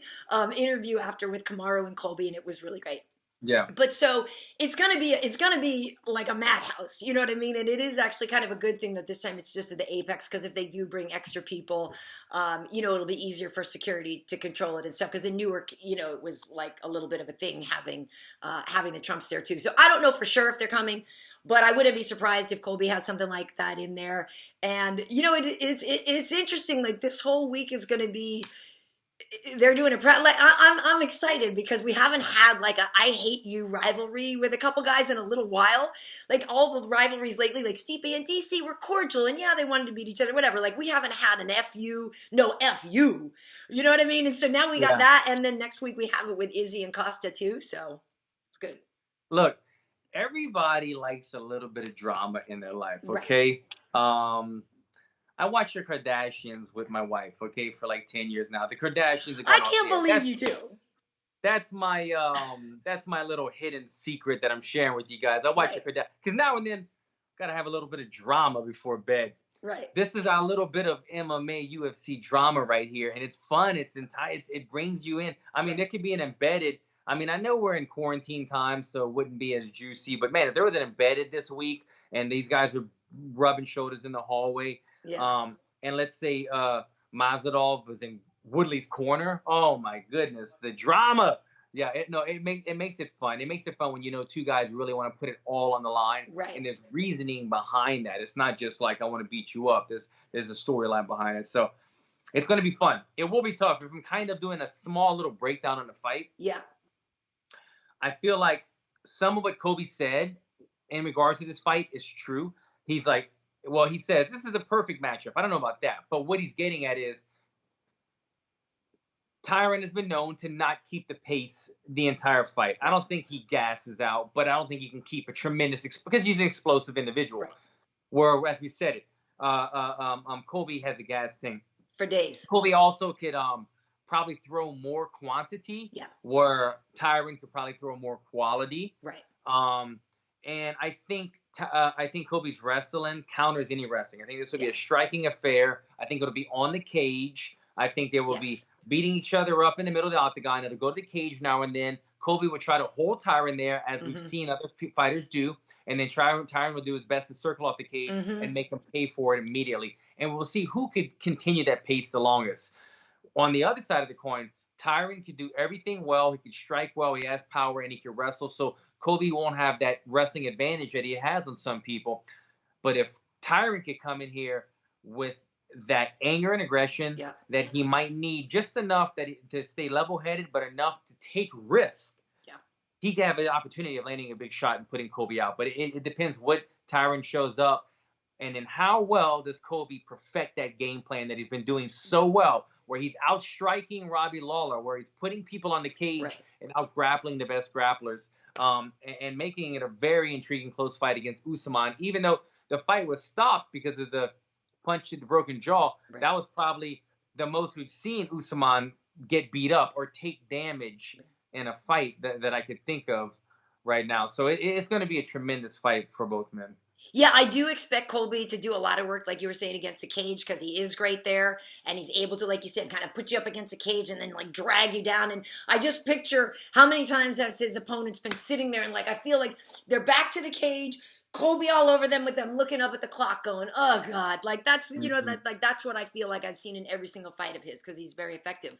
interview after with Kamaru and Colby, and it was really great. Yeah. But so it's gonna be like a madhouse, you know what I mean? And it is actually kind of a good thing that this time it's just at the Apex, because if they do bring extra people, it'll be easier for security to control it and stuff. Because in Newark, it was like a little bit of a thing having the Trumps there too. So I don't know for sure if they're coming, but I wouldn't be surprised if Colby has something like that in there. And it's interesting. Like this whole week is going to be. They're doing a I'm excited because we haven't had like a I hate you rivalry with a couple guys in a little while. Like all the rivalries lately, like Stipe and DC were cordial, and they wanted to beat each other, whatever. Like we haven't had an FU, no FU. You know what I mean? And so now we got that, and then next week we have it with Izzy and Costa too. So it's good. Look, everybody likes a little bit of drama in their life, okay? Right. I watch the Kardashians with my wife, okay, for like 10 years now. The Kardashians are going I can't believe you do. That's my little hidden secret that I'm sharing with you guys. I watch the Kardashians because now and then gotta have a little bit of drama before bed. Right. This is our little bit of MMA UFC drama right here, and it's fun. It brings you in. I mean, there could be an embedded. I mean, I know we're in quarantine time, so it wouldn't be as juicy. But man, if there was an embedded this week, and these guys were rubbing shoulders in the hallway. Yeah. And let's say Masvidal was in Woodley's corner. Oh my goodness, the drama. Yeah, it makes it fun. It makes it fun when two guys really want to put it all on the line. Right. And there's reasoning behind that. It's not just like I want to beat you up. There's a storyline behind it. So it's going to be fun. It will be tough. If I'm kind of doing a small little breakdown on the fight. Yeah. I feel like some of what Colby said in regards to this fight is true. He's like, well, he says, this is the perfect matchup. I don't know about that. But what he's getting at is Tyron has been known to not keep the pace the entire fight. I don't think he gasses out, but I don't think he can keep a tremendous because he's an explosive individual. Right. Where, as we said it, Colby has a gas tank. For days. Colby also could probably throw more quantity. Yeah. Where Tyron could probably throw more quality. Right. And I think I think Colby's wrestling counters any wrestling. I think this will be a striking affair. I think it'll be on the cage. I think they will be beating each other up in the middle of the octagon. It'll go to the cage now and then. Colby will try to hold Tyron there, as we've seen other fighters do. And then Tyron will do his best to circle off the cage and make him pay for it immediately. And we'll see who could continue that pace the longest. On the other side of the coin, Tyron could do everything well. He could strike well. He has power, and he can wrestle. So Colby won't have that wrestling advantage that he has on some people. But if Tyron could come in here with that anger and aggression that he might need, just enough to stay level-headed, but enough to take risks, he could have an opportunity of landing a big shot and putting Colby out. But it depends what Tyron shows up, and then how well does Colby perfect that game plan that he's been doing so well, where he's outstriking Robbie Lawler, where he's putting people on the cage and out-grappling the best grapplers, and making it a very intriguing close fight against Usman. Even though the fight was stopped because of the punch to the broken jaw, that was probably the most we've seen Usman get beat up or take damage in a fight that I could think of right now. So it's going to be a tremendous fight for both men. Yeah, I do expect Colby to do a lot of work, like you were saying, against the cage, because he is great there, and he's able to, like you said, kind of put you up against the cage and then like drag you down. And I just picture how many times has his opponent's been sitting there and like I feel like they're back to the cage, Colby all over them with them looking up at the clock going, oh God, like that's, you know, that's what I feel like I've seen in every single fight of his, because he's very effective.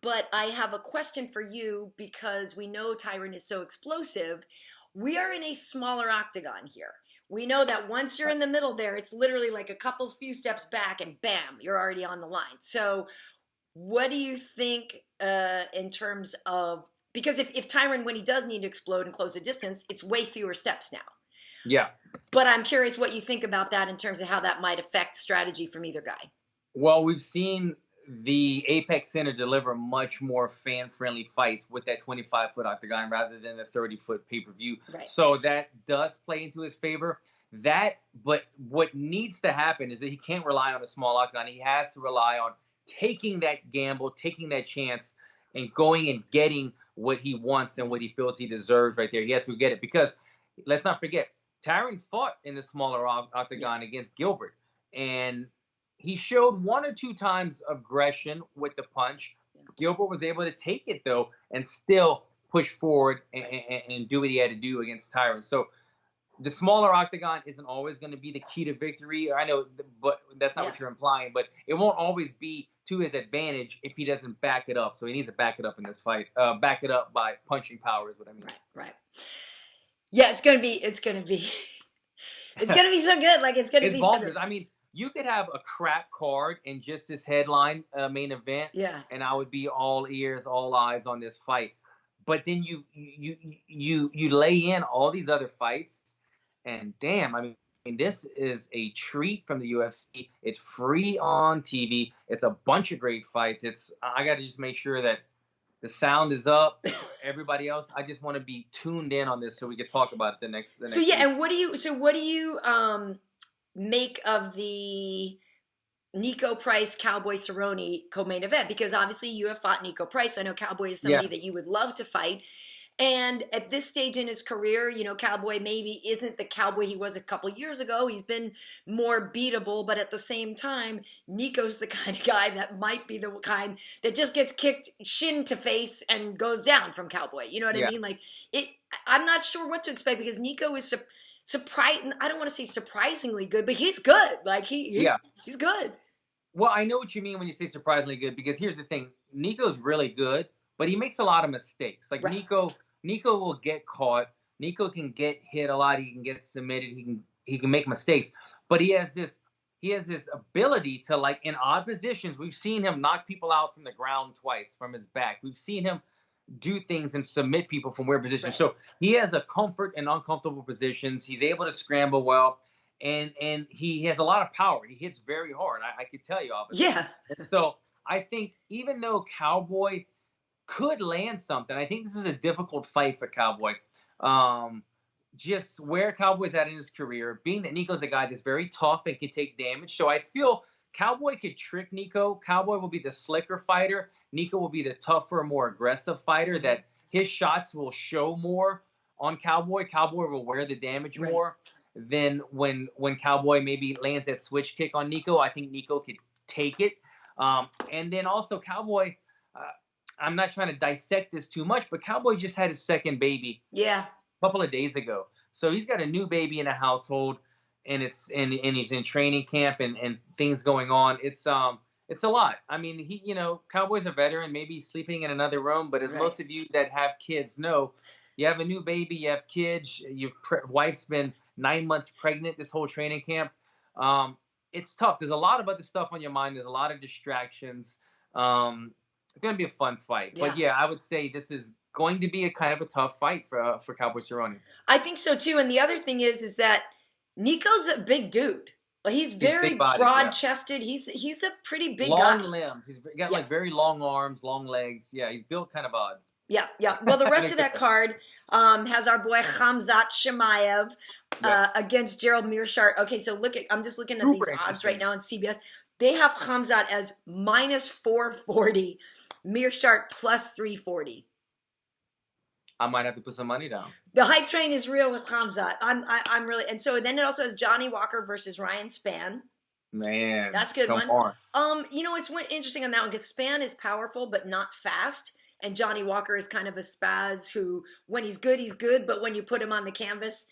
But I have a question for you, because we know Tyron is so explosive. We are in a smaller octagon here. We know that once you're in the middle there, it's literally like a few steps back and bam, you're already on the line. So what do you think in terms of, because if Tyron, when he does need to explode and close the distance, it's way fewer steps now. Yeah. But I'm curious what you think about that in terms of how that might affect strategy from either guy. Well, we've seen the Apex Center deliver much more fan-friendly fights with that 25-foot octagon rather than the 30-foot pay-per-view. Right. So that does play into his favor. But what needs to happen is that he can't rely on a small octagon. He has to rely on taking that gamble, taking that chance, and going and getting what he wants and what he feels he deserves right there. He has to get it, because let's not forget, Tyron fought in the smaller octagon against Gilbert, and he showed 1 or 2 times aggression with the punch. Gilbert was able to take it, though, and still push forward and do what he had to do against Tyron. So the smaller octagon isn't always going to be the key to victory. I know, but that's not what you're implying. But it won't always be to his advantage if he doesn't back it up. So he needs to back it up in this fight. Back it up by punching power is what I mean. Right. Yeah, it's gonna be so good. Like it's gonna be bonkers. I mean, you could have a crap card in just this headline main event, and I would be all ears, all eyes on this fight. But then you lay in all these other fights, and damn, I mean, this is a treat from the UFC. It's free on TV. It's a bunch of great fights. I got to just make sure that the sound is up. Everybody else, I just want to be tuned in on this so we can talk about it the next week. And what do you make of the Niko Price Cowboy Cerrone co-main event? Because obviously you have fought Niko Price. I know Cowboy is somebody that you would love to fight. And at this stage in his career, you know, Cowboy maybe isn't the Cowboy he was a couple years ago. He's been more beatable, but at the same time, Niko's the kind of guy that might be the kind that just gets kicked shin to face and goes down from Cowboy. You know what I mean? Like I'm not sure what to expect, because Niko is surprising. I don't want to say surprisingly good, but he's good. Like he's good. Well, I know what you mean when you say surprisingly good, because here's the thing. Niko's really good, but he makes a lot of mistakes. Like Niko will get caught. Niko can get hit a lot. He can get submitted. He can make mistakes. But he has this ability to, like, in odd positions, we've seen him knock people out from the ground twice from his back. We've seen him do things and submit people from weird positions. Right. So he has a comfort in uncomfortable positions. He's able to scramble well. And he has a lot of power. He hits very hard. I could tell you, obviously. Yeah. So I think even though Cowboy could land something, I think this is a difficult fight for Cowboy. Just where Cowboy's at in his career, being that Niko's a guy that's very tough and can take damage. So I feel Cowboy could trick Niko. Cowboy will be the slicker fighter. Niko will be the tougher, more aggressive fighter, that his shots will show more on Cowboy. Cowboy will wear the damage more than when Cowboy maybe lands that switch kick on Niko. I think Niko could take it. And then also Cowboy, I'm not trying to dissect this too much, but Cowboy just had his second baby a couple of days ago. So he's got a new baby in the household, and he's in training camp and things going on. It's a lot. I mean, Cowboy's a veteran, maybe sleeping in another room, but as most of you that have kids know, you have a new baby, you have kids, your wife's been 9 months pregnant this whole training camp. It's tough. There's a lot of other stuff on your mind. There's a lot of distractions. It's going to be a fun fight. But yeah, I would say this is going to be a kind of a tough fight for Cowboy Cerrone. I think so too. And the other thing is that Niko's a big dude. Well, he's very broad-chested. He's a pretty big guy. Long limbs. He's got like very long arms, long legs. Yeah, he's built kind of odd. Yeah. Well, the rest of that card has our boy Khamzat Chimaev against Gerald Meerschaert. Okay, so I'm just looking at these odds right now on CBS. They have Khamzat as minus 440, Meerschaert plus 340. I might have to put some money down. The hype train is real with Khamzat. I'm really, and so then it also has Johnny Walker versus Ryan Spann. Man, that's a good one. It's interesting on that one because Spann is powerful but not fast. And Johnny Walker is kind of a spaz who, when he's good, but when you put him on the canvas,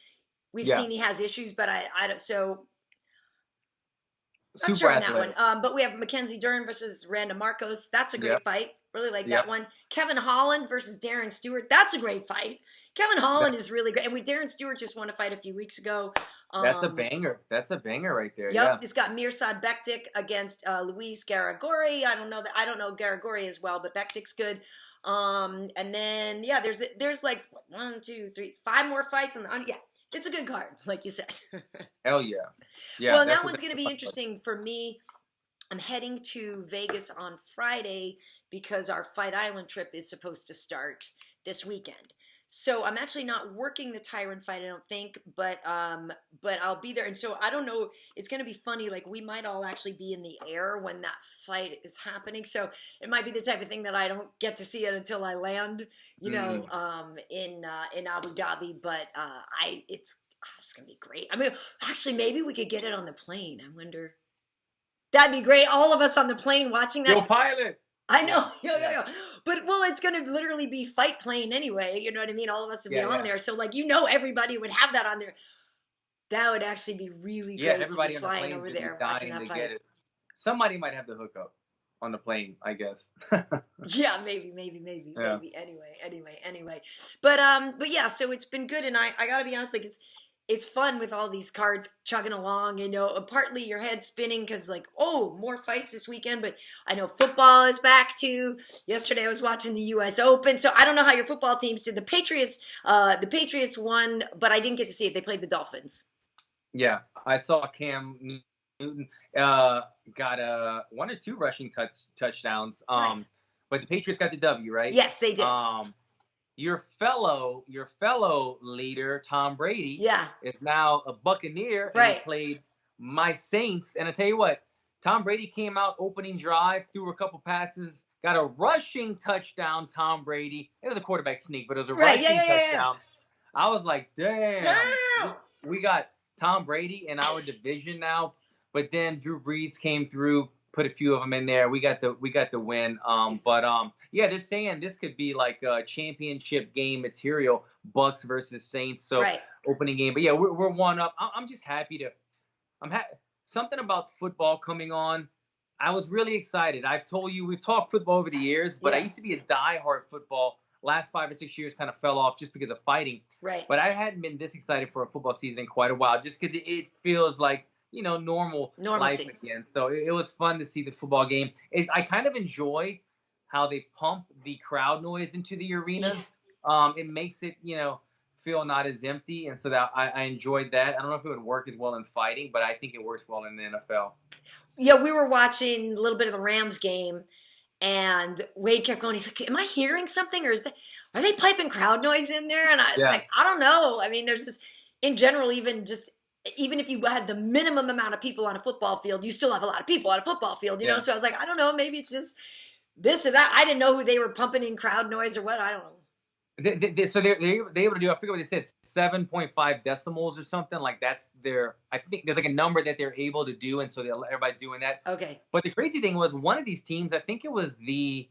we've seen he has issues, but I don't, so not sure on that one. But we have Mackenzie Dern versus Randa Marcos. That's a great fight. Really like that one. Kevin Holland versus Darren Stewart. That's a great fight. Kevin Holland is really great. And Darren Stewart just won a fight a few weeks ago. That's a banger. That's a banger right there. Yep. Yeah. It's got Mirsad Bektik against Luis Garagori. I don't know Garagori as well, but Bektik's good. And then there's like 1, 2, 3, 5 more fights on the it's a good card, like you said. Hell yeah. Yeah. Well, that one's gonna be interesting for me. I'm heading to Vegas on Friday because our Fight Island trip is supposed to start this weekend. So I'm actually not working the Tyron fight, I don't think, but I'll be there. And so I don't know, it's going to be funny. Like we might all actually be in the air when that fight is happening. So it might be the type of thing that I don't get to see it until I land, in Abu Dhabi. But it's going to be great. I mean, actually, maybe we could get it on the plane. I wonder. That'd be great. All of us on the plane watching that. Yo, pilot. I know. Yeah. But, it's going to literally be fight plane anyway. You know what I mean? All of us would be on there. So, everybody would have that on there. That would actually be really great to be flying over there watching that fight. Somebody might have the hookup on the plane, I guess. Yeah, maybe. Anyway. But yeah, so it's been good. And I got to be honest, it's fun with all these cards chugging along, partly your head spinning because more fights this weekend, but I know football is back too. Yesterday I was watching the U.S. Open, so I don't know how your football teams did. The Patriots won, but I didn't get to see it. They played the Dolphins. Yeah, I saw Cam Newton got 1 or 2 rushing touchdowns. Nice. But the Patriots got the W, right? Yes, they did. Your fellow leader, Tom Brady, is now a Buccaneer and he played my Saints. And I tell you what, Tom Brady came out opening drive, threw a couple passes, got a rushing touchdown. Tom Brady. It was a quarterback sneak, but it was a rushing touchdown. I was like, damn. We got Tom Brady in our division now. But then Drew Brees came through, put a few of them in there. We got the win. Yeah, they're saying this could be like a championship game material, Bucks versus Saints. So opening game. But yeah, we're 1 up. I'm just happy something about football coming on. I was really excited. I've told you we've talked football over the years, but I used to be a diehard football. Last 5 or 6 years kind of fell off just because of fighting. Right. But I hadn't been this excited for a football season in quite a while, just because it feels like normal life again. So it was fun to see the football game. I kind of enjoy how they pump the crowd noise into the arenas. It makes it, feel not as empty. And so that I enjoyed that. I don't know if it would work as well in fighting, but I think it works well in the NFL. Yeah, we were watching a little bit of the Rams game, and Wade kept going. He's like, am I hearing something? Or are they piping crowd noise in there? And I was like, I don't know. I mean, there's just, in general, even if you had the minimum amount of people on a football field, you still have a lot of people on a football field, you know? So I was like, I don't know, maybe it's just this or that. I didn't know who they were pumping in crowd noise or what. I don't know. So they're able to do, I forget what they said, 7.5 decimals or something. Like that's I think there's like a number that they're able to do. And so everybody's doing that. Okay. But the crazy thing was one of these teams, I think it was the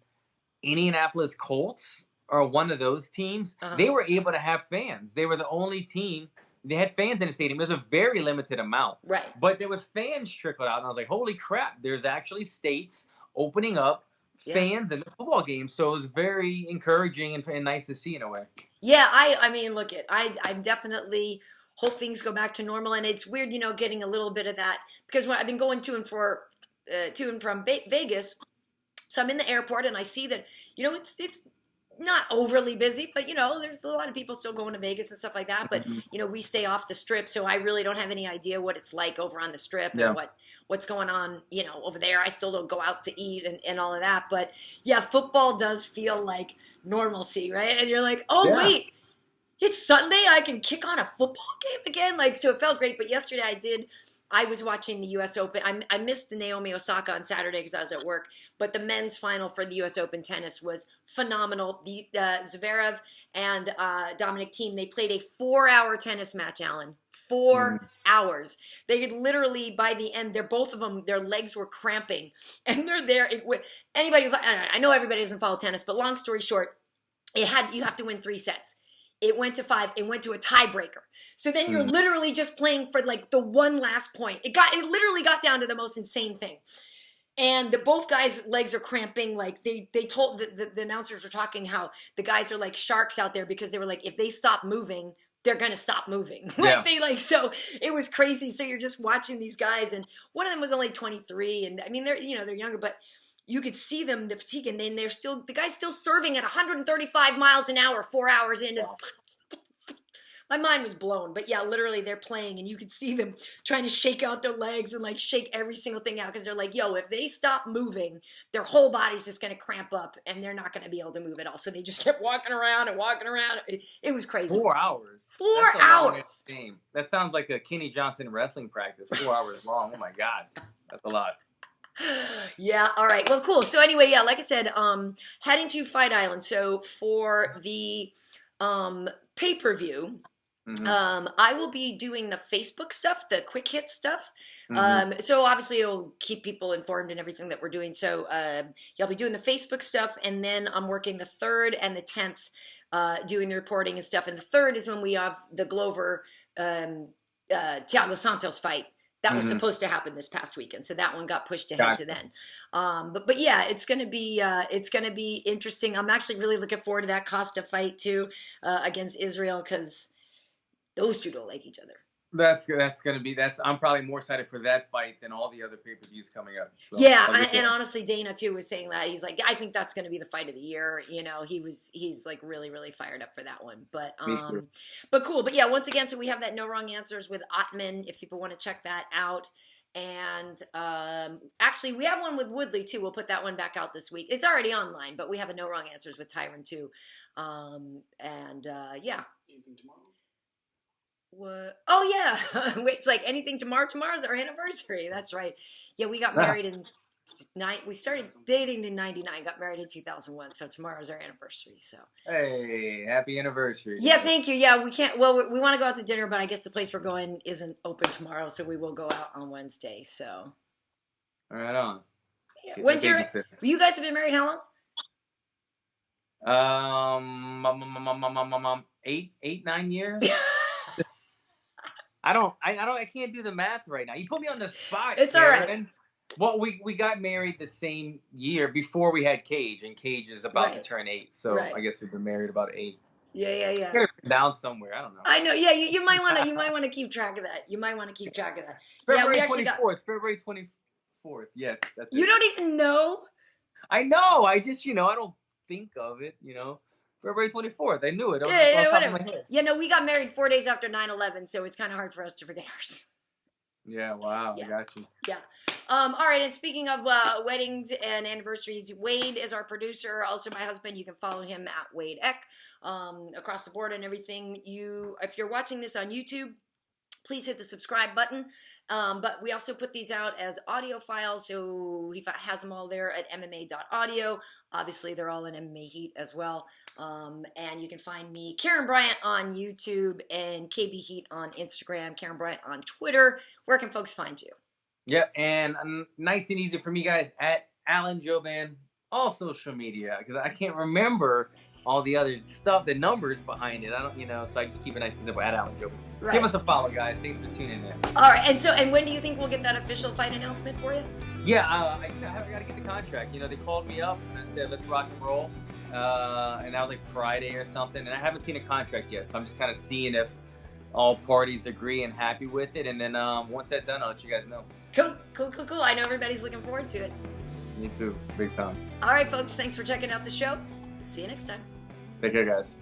Indianapolis Colts or one of those teams, they were able to have fans. They were the only team. They had fans in the stadium. It was a very limited amount. Right. But there was fans trickled out. And I was like, holy crap, there's actually states opening up fans in the football game. So it was very encouraging and nice to see in a way. Yeah, I mean, look, I definitely hope things go back to normal. And it's weird, getting a little bit of that. Because when I've been going to and from Vegas, so I'm in the airport and I see that, it's not overly busy, but there's a lot of people still going to Vegas and stuff like that. But we stay off the strip, so I really don't have any idea what it's like over on the strip and what's going on, over there. I still don't go out to eat and all of that. But yeah, football does feel like normalcy, right? And you're like, wait, it's Sunday, I can kick on a football game again. Like, so it felt great. But yesterday I was watching the U.S. Open. I missed the Naomi Osaka on Saturday because I was at work. But the men's final for the U.S. Open tennis was phenomenal. The Zverev and Dominic Thiem, they played a 4-hour tennis match, Alan. 4 hours. They had literally, by the end, both of them, their legs were cramping. And they're there. Anybody, I know everybody doesn't follow tennis, but long story short, you have to win 3 sets. It went to 5. It went to a tiebreaker. So then you're literally just playing for like the one last point. It literally got down to the most insane thing. And both guys' legs are cramping. Like they told the announcers were talking how the guys are like sharks out there because they were like, if they stop moving, they're gonna stop moving. So it was crazy. So you're just watching these guys, and one of them was only 23, and I mean they're younger, but you could see them, the fatigue, and then the guy's still serving at 135 miles an hour, 4 hours into. My mind was blown, but yeah, literally they're playing, and you could see them trying to shake out their legs and like shake every single thing out because they're like, yo, if they stop moving, their whole body's just going to cramp up, and they're not going to be able to move at all. So they just kept walking around and walking around. It was crazy. 4 hours. 4 hours. Game. That sounds like a Kenny Johnson wrestling practice. 4 hours long. Oh my God, that's a lot. Yeah. All right. Well, cool. So anyway, yeah, like I said, heading to Fight Island. So for the pay-per-view, I will be doing the Facebook stuff, the quick hit stuff. So obviously it'll keep people informed and everything that we're doing. So you'll be doing the Facebook stuff, and then I'm working the 3rd and the 10th, doing the reporting and stuff. And the 3rd is when we have the Glover Thiago Santos fight. That was supposed to happen this past weekend, so that one got pushed ahead to then. But yeah, it's gonna be interesting. I'm actually really looking forward to that Costa fight too, against Israel, because those two don't like each other. I'm probably more excited for that fight than all the other pay-per-views coming up. So and honestly, Dana too was saying that he's like, I think that's going to be the fight of the year. He's like really, really fired up for that one. But cool. But yeah, once again, so we have that No Wrong Answers with Ottman, if people want to check that out. And actually, we have one with Woodley too. We'll put that one back out this week. It's already online, but we have a No Wrong Answers with Tyron too. Yeah. Anything tomorrow? What? Oh yeah. Wait, it's like anything tomorrow. Tomorrow's our anniversary. That's right. Yeah, we got married in we started dating in 99, got married in 2001. So tomorrow's our anniversary. So hey, happy anniversary. Yeah, thank you. Yeah, we can't. Well, we want to go out to dinner, but I guess the place we're going isn't open tomorrow, so we will go out on Wednesday. So right on. Yeah. When's you guys have been married how long? 9 years. I can't do the math right now. You put me on the spot. It's all right. Well, we got married the same year before we had Cage, and Cage is about to turn 8. So I guess we've been married about 8. Yeah. Down somewhere. I don't know. I know. Yeah, you might want to keep track of that. February 24th. February 24th. Yes, that's You don't even know? I know. I just I don't think of it. February 24th. I knew it. Whatever. Yeah, no, we got married 4 days after 9/11, so it's kind of hard for us to forget ours. Yeah, wow. Yeah. I got you. Yeah. All right, and speaking of weddings and anniversaries, Wade is our producer, also my husband. You can follow him at Wade Eck, across the board and everything. If you're watching this on YouTube, please hit the subscribe button. But we also put these out as audio files, so he has them all there at MMA.audio. Obviously, they're all in MMA Heat as well. And you can find me, Karyn Bryant, on YouTube and KB Heat on Instagram, Karyn Bryant on Twitter. Where can folks find you? Yep, and nice and easy for me, guys, at Alan Jouban, all social media, because I can't remember all the other stuff, the numbers behind it. I don't, so I just keep it nice and simple at Alan Jouban. Right. Give us a follow, guys. Thanks for tuning in. All right, and when do you think we'll get that official fight announcement for you? Yeah, I got to get the contract. They called me up and I said, let's rock and roll. And that was like Friday or something, and I haven't seen a contract yet, so I'm just kind of seeing if all parties agree and happy with it, and then once that's done, I'll let you guys know. Cool. I know everybody's looking forward to it. Me too. Big time. All right, folks. Thanks for checking out the show. See you next time. Take care, guys.